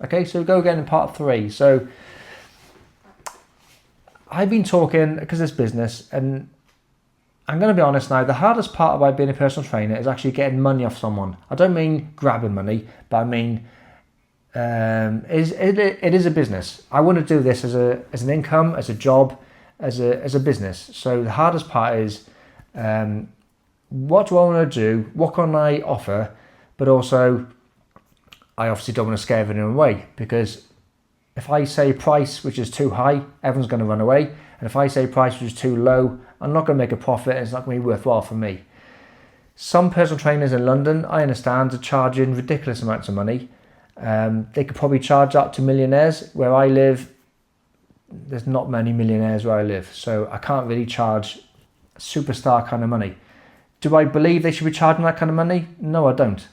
Okay, so go again in part 3. So I've been talking because it's business, and I'm going to be honest now, the hardest part about being a personal trainer is actually getting money off someone. I don't mean grabbing money, but I mean it is a business. I want to do this as an income, as a job, as a business. So the hardest part is what do I want to do? What can I offer? But also, I obviously don't want to scare everyone away, because if I say price which is too high, everyone's going to run away. And if I say price which is too low, I'm not going to make a profit, and it's not going to be worthwhile for me. Some personal trainers in London, I understand, are charging ridiculous amounts of money. They could probably charge up to millionaires. Where I live, there's not many millionaires where I live, so I can't really charge superstar kind of money. Do I believe they should be charging that kind of money? No, I don't.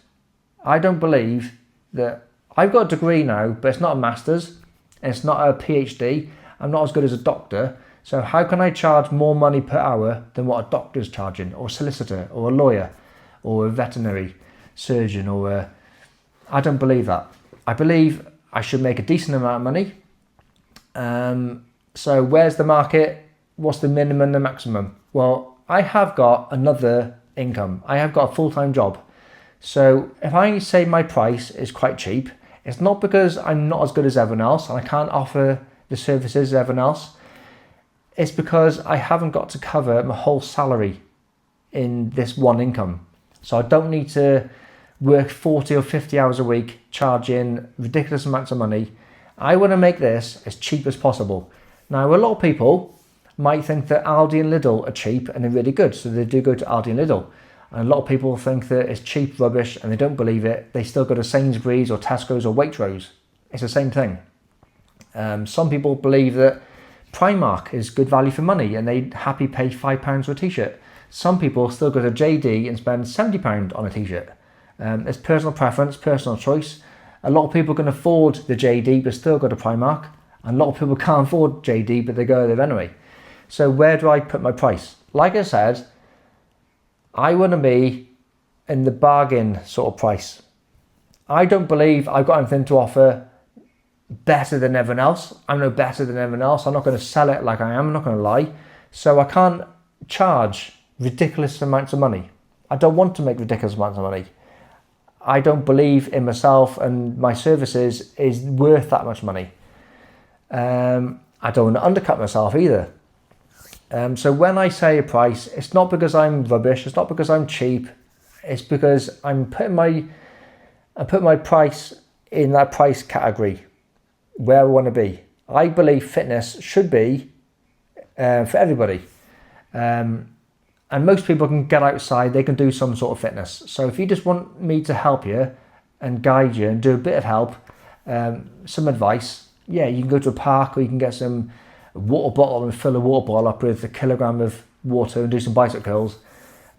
I don't believe that. I've got a degree now, but it's not a master's, and it's not a PhD. I'm not as good as a doctor, so how can I charge more money per hour than what a doctor's charging, or a solicitor, or a lawyer, or a veterinary surgeon, I don't believe that. I believe I should make a decent amount of money. So where's the market? What's the minimum and the maximum? Well, I have got another income. I have got a full-time job. So if I say my price is quite cheap, it's not because I'm not as good as everyone else and I can't offer the services as everyone else. It's because I haven't got to cover my whole salary in this one income. So I don't need to work 40 or 50 hours a week, charging ridiculous amounts of money. I want to make this as cheap as possible. Now, a lot of people might think that Aldi and Lidl are cheap and they're really good, so they do go to Aldi and Lidl. And a lot of people think that it's cheap rubbish and they don't believe it. They still go to Sainsbury's or Tesco's or Waitrose. It's the same thing. Some people believe that Primark is good value for money and they'd happy pay £5 for a t-shirt. Some people still go to JD and spend £70 on a t-shirt. It's personal preference, personal choice. A lot of people can afford the JD but still go to Primark, and a lot of people can't afford JD but they go there anyway. So where do I put my price? Like I said, I want to be in the bargain sort of price. I don't believe I've got anything to offer better than everyone else. I'm no better than everyone else. I'm not going to sell it like I am. I'm not going to lie. So I can't charge ridiculous amounts of money. I don't want to make ridiculous amounts of money. I don't believe in myself and my services is worth that much money. I don't want to undercut myself either. So when I say a price, it's not because I'm rubbish. It's not because I'm cheap. It's because I'm putting my price in that price category where I want to be. I believe fitness should be for everybody. And most people can get outside, they can do some sort of fitness. So if you just want me to help you and guide you and do a bit of help, some advice, yeah, you can go to a park or you can get some water bottle and fill a water bottle up with a kilogram of water and do some bicep curls.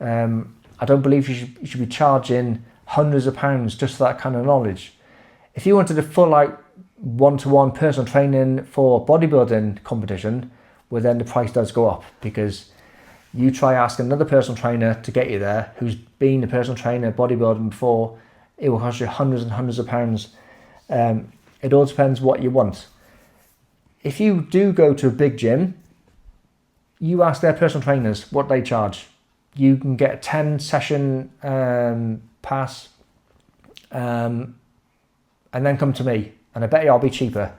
I don't believe you should be charging hundreds of pounds just for that kind of knowledge. If you wanted a full out one-to-one personal training for bodybuilding competition, well then the price does go up, because you try asking another personal trainer to get you there who's been a personal trainer bodybuilding before, it will cost you hundreds and hundreds of pounds. It all depends what you want. If you do go to a big gym, you ask their personal trainers what they charge. You can get a 10 session pass and then come to me, and I bet you I'll be cheaper.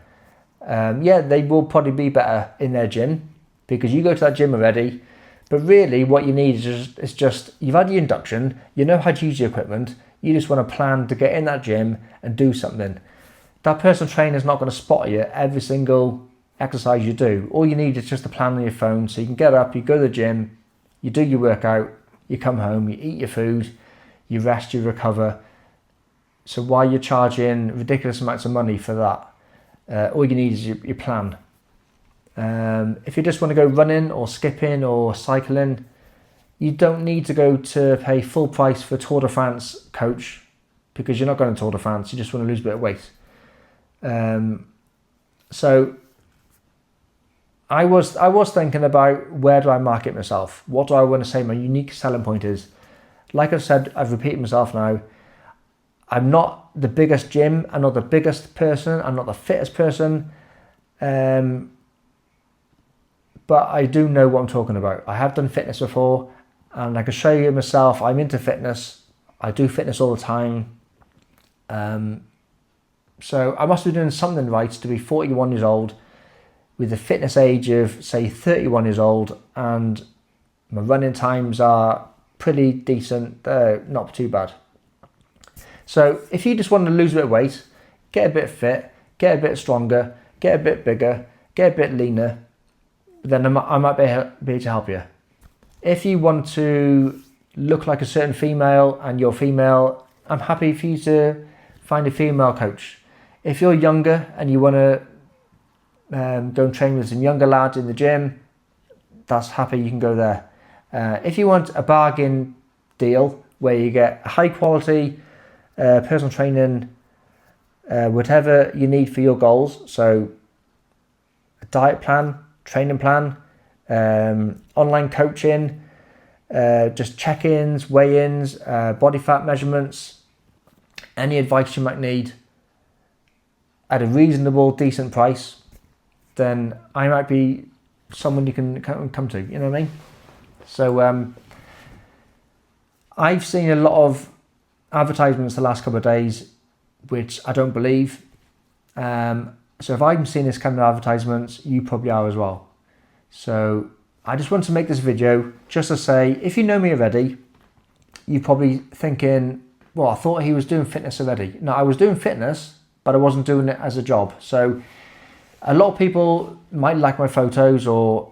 Yeah, they will probably be better in their gym because you go to that gym already. But really what you need is just you've had your induction, you know how to use your equipment, you just want to plan to get in that gym and do something. That personal trainer is not going to spot you every single exercise you do. All you need is just a plan on your phone, so you can get up, you go to the gym, you do your workout, you come home, you eat your food, you rest, you recover. So why you're charging ridiculous amounts of money for that? All you need is your plan. If you just want to go running or skipping or cycling, you don't need to go to pay full price for Tour de France coach, because you're not going to Tour de France, you just want to lose a bit of weight. So I was thinking about, where do I market myself? What do I want to say my unique selling point is? Like I've said, I've repeated myself now, I'm not the biggest gym, I'm not the biggest person, I'm not the fittest person, but I do know what I'm talking about. I have done fitness before, and I can show you myself. I'm into fitness. I do fitness all the time. So I must be doing something right to be 41 years old with a fitness age of, say, 31 years old, and my running times are pretty decent. They're not too bad. So if you just want to lose a bit of weight, get a bit fit, get a bit stronger, get a bit bigger, get a bit leaner, then I might be able to help you. If you want to look like a certain female and you're female, I'm happy for you to find a female coach. If you're younger and you want to go and train with some younger lads in the gym, that's happy, you can go there. If you want a bargain deal where you get high quality personal training, whatever you need for your goals, so a diet plan, training plan, online coaching, just check-ins, weigh-ins, body fat measurements, any advice you might need at a reasonable, decent price, then I might be someone you can come to, you know what I mean? So I've seen a lot of advertisements the last couple of days which I don't believe. So if I'm seeing this kind of advertisements, you probably are as well. So I just want to make this video just to say, if you know me already, you're probably thinking, well, I thought he was doing fitness already. No, I was doing fitness, but I wasn't doing it as a job. So a lot of people might like my photos or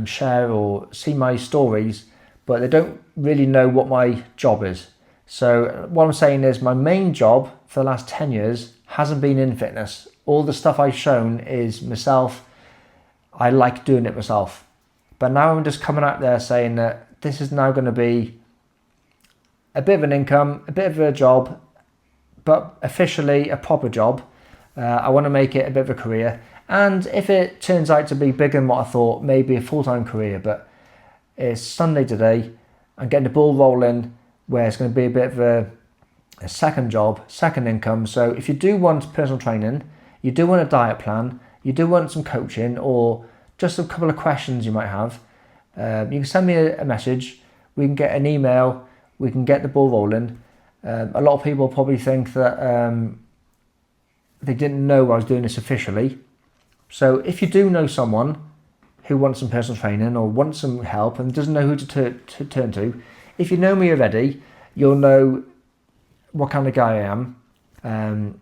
share or see my stories, but they don't really know what my job is. So what I'm saying is my main job for the last 10 years hasn't been in fitness. All the stuff I've shown is myself. I like doing it myself. But now I'm just coming out there saying that this is now going to be a bit of an income, a bit of a job, but officially a proper job. I want to make it a bit of a career. And if it turns out to be bigger than what I thought, maybe a full-time career. But it's Sunday today. I'm getting the ball rolling where it's going to be a bit of a second job, second income. So if you do want personal training, you do want a diet plan, you do want some coaching or just a couple of questions you might have, you can send me a message. We can get an email. We can get the ball rolling. A lot of people probably think that they didn't know I was doing this officially. So if you do know someone who wants some personal training or wants some help and doesn't know who to turn to, if you know me already, you'll know what kind of guy I am. And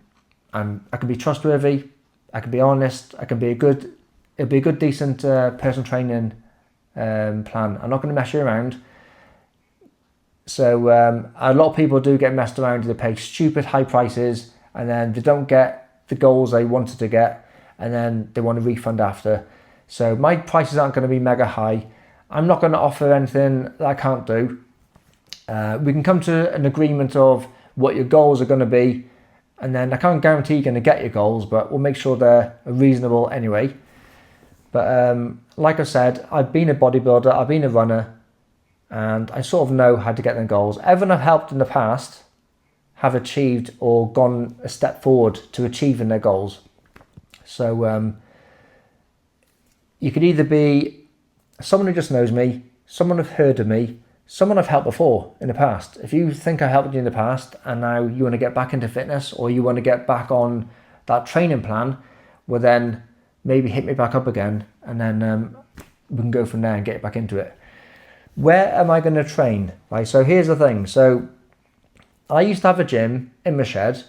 I can be trustworthy. I can be honest. It'll be a good, decent personal training plan. I'm not going to mess you around. So a lot of people do get messed around. They pay stupid high prices and then they don't get the goals they wanted to get, and then they want a refund after. So my prices aren't going to be mega high. I'm not going to offer anything that I can't do. We can come to an agreement of what your goals are going to be, and then I can't guarantee you're going to get your goals, but we'll make sure they're reasonable anyway. But like I said, I've been a bodybuilder, I've been a runner, and I sort of know how to get them goals. Everyone I've helped in the past have achieved or gone a step forward to achieving their goals. So you could either be someone who just knows me, someone who've heard of me, someone I've helped before in the past. If you think I helped you in the past and now you want to get back into fitness or you want to get back on that training plan, well then maybe hit me back up again and then we can go from there and get back into it. Where am I going to train? Right, so here's the thing. So I used to have a gym in my shed.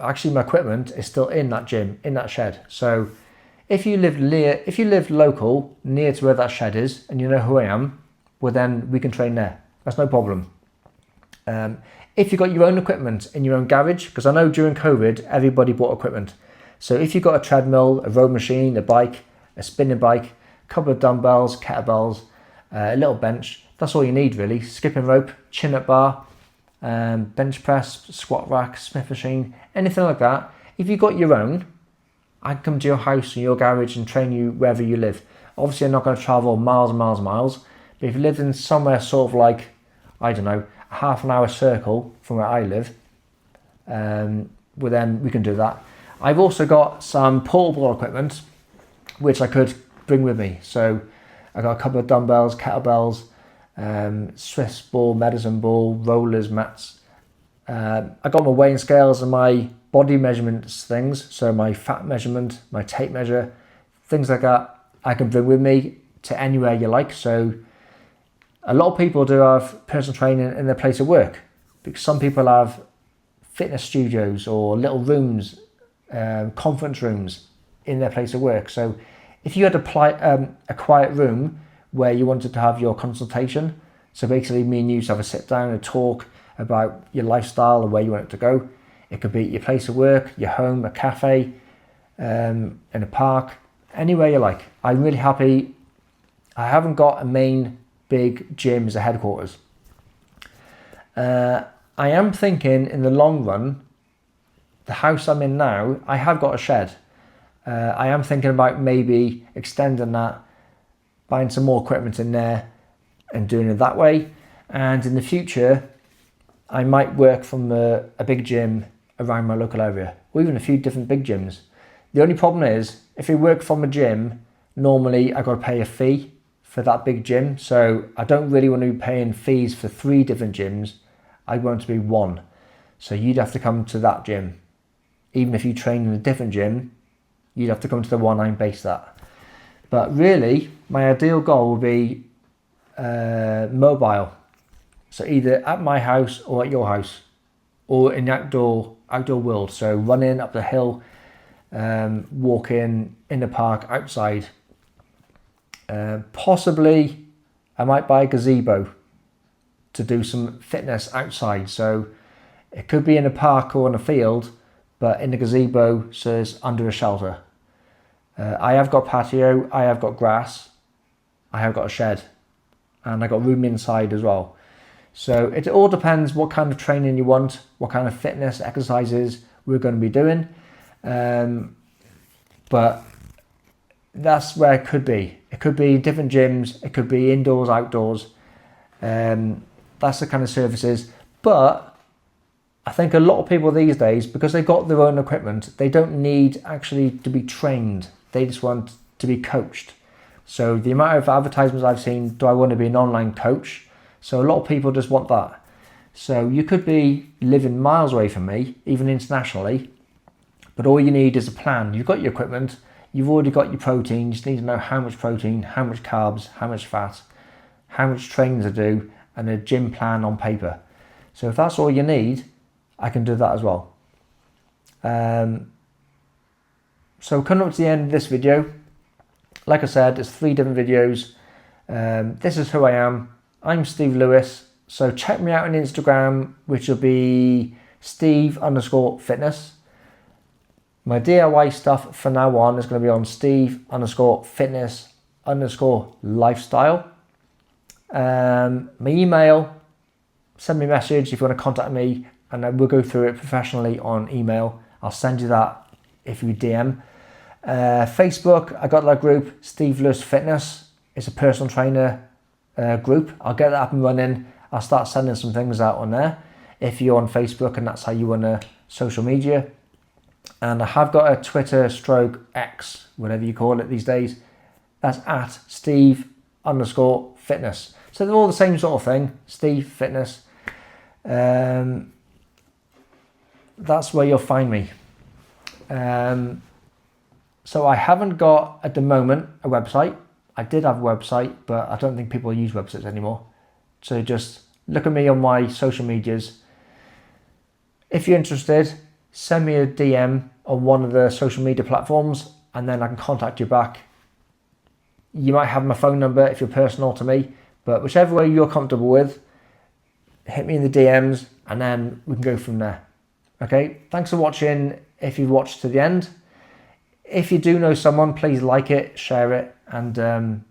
Actually, my equipment is still in that gym, in that shed. So if you live local, near to where that shed is, and you know who I am, well then we can train there. That's no problem. If you've got your own equipment in your own garage, because I know during COVID, everybody bought equipment. So if you've got a treadmill, a row machine, a bike, a spinning bike, a couple of dumbbells, kettlebells, a little bench, that's all you need really. Skipping rope, chin-up bar, bench press, squat rack, Smith machine, anything like that. If you've got your own, I can come to your house or your garage and train you wherever you live. Obviously, I'm not going to travel miles and miles and miles, but if you live in somewhere sort of like, I don't know, a half an hour circle from where I live, well then we can do that. I've also got some portable equipment which I could bring with me. So I got a couple of dumbbells, kettlebells, Swiss ball, medicine ball, rollers, mats. I got my weighing scales and my body measurements things, so my fat measurement, my tape measure, things like that I can bring with me to anywhere you like. So a lot of people do have personal training in their place of work, because some people have fitness studios or little rooms, conference rooms in their place of work. So if you had a quiet room where you wanted to have your consultation, so basically me and you to have a sit down and talk about your lifestyle and where you want it to go. It could be your place of work, your home, a cafe, in a park, anywhere you like. I'm really happy. I haven't got a main big gym as a headquarters. I am thinking in the long run, the house I'm in now, I have got a shed. I am thinking about maybe extending that, buying some more equipment in there and doing it that way. And in the future, I might work from a big gym around my local area, or even a few different big gyms. The only problem is, if you work from a gym, normally I got to pay a fee for that big gym. So I don't really want to be paying fees for 3 different gyms. I want to be one. So you'd have to come to that gym. Even if you train in a different gym, you'd have to come to the one I'm based at. But really, my ideal goal would be mobile. So either at my house or at your house, or in the outdoor world. So running up the hill, walking in the park outside. Possibly I might buy a gazebo to do some fitness outside. So it could be in a park or in a field, but in the gazebo, so it's under a shelter. I have got patio, I have got grass, I have got a shed, and I got room inside as well. So it all depends what kind of training you want, what kind of fitness exercises we're going to be doing. But that's where it could be. It could be different gyms, it could be indoors, outdoors. That's the kind of services. But I think a lot of people these days, because they've got their own equipment, they don't need actually to be trained. They just want to be coached. So the amount of advertisements I've seen, do I want to be an online coach? So a lot of people just want that. So you could be living miles away from me, even internationally, but all you need is a plan. You've got your equipment, you've already got your protein, you just need to know how much protein, how much carbs, how much fat, how much training to do, and a gym plan on paper. So if that's all you need, I can do that as well. So coming up to the end of this video, like I said, there's 3 different videos. This is who I am. I'm Steve Lewis. So check me out on Instagram, which will be Steve_fitness. My DIY stuff for now on is going to be on Steve_fitness_lifestyle. My email, send me a message if you want to contact me, and I will go through it professionally on email. I'll send you that if you DM. Facebook, I got that group, Steve Lewis Fitness. It's a personal trainer group. I'll get that up and running. I'll start sending some things out on there if you're on Facebook and that's how you want to social media. And I have got a Twitter/X, whatever you call it these days. That's at Steve_fitness. So they're all the same sort of thing, Steve Fitness. That's where you'll find me. So I haven't got, at the moment, a website. I did have a website, but I don't think people use websites anymore. So just look at me on my social medias. If you're interested, send me a DM on one of the social media platforms, and then I can contact you back. You might have my phone number if you're personal to me, but whichever way you're comfortable with, hit me in the DMs, and then we can go from there. Okay, thanks for watching if you've watched to the end. If you do know someone, please like it, share it, and the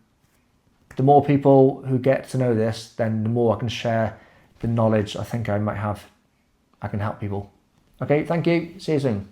more people who get to know this, then the more I can share the knowledge I think I might have. I can help people. Okay, thank you. See you soon.